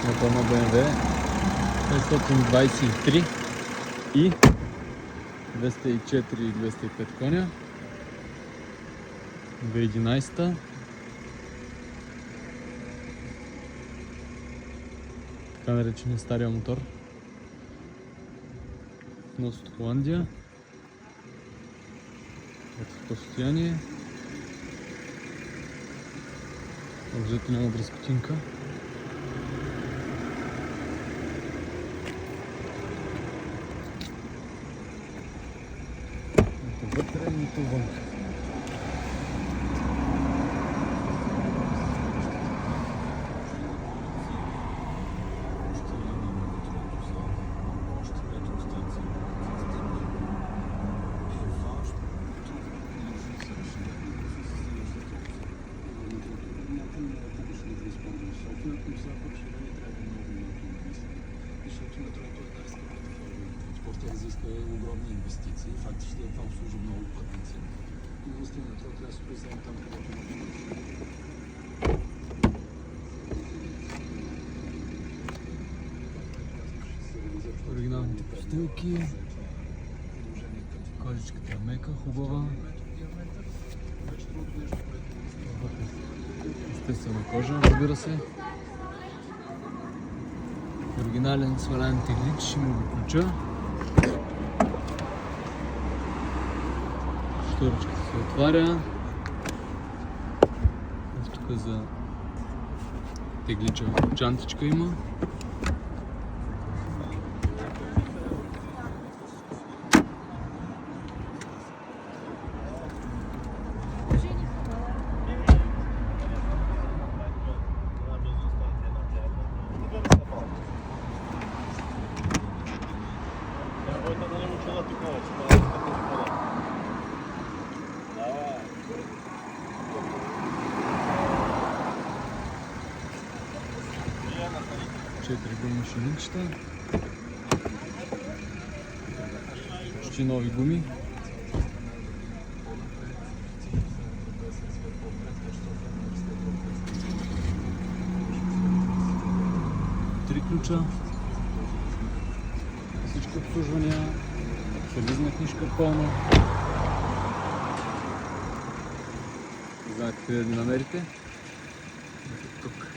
мотор на BMW 523 и 204 и 205 коня. 2011. Така наречения стария мотор. Внос от Холандия. Ето в това състояние. Обзето няма дръскотинка. Нито вътре, нито вън. Защото метрото е най-скъпата форма на транспорта, изисква огромни инвестиции. Фактически това обслужва много пътници. И наистина метро трябва да се признаем там, където има. Оригиналните постилки. Кожичката е мека, хубава. Естествена кожа, разбира се. Оригинален свален теглич, ще му го включа. Шторочката се отваря. Тук за теглича чантичка има. Четири гуми шиничета. Почти нови гуми. Три ключа. Всички обслужвания. Сервизна книжка пълна. Знаете къде да намерите? Тук.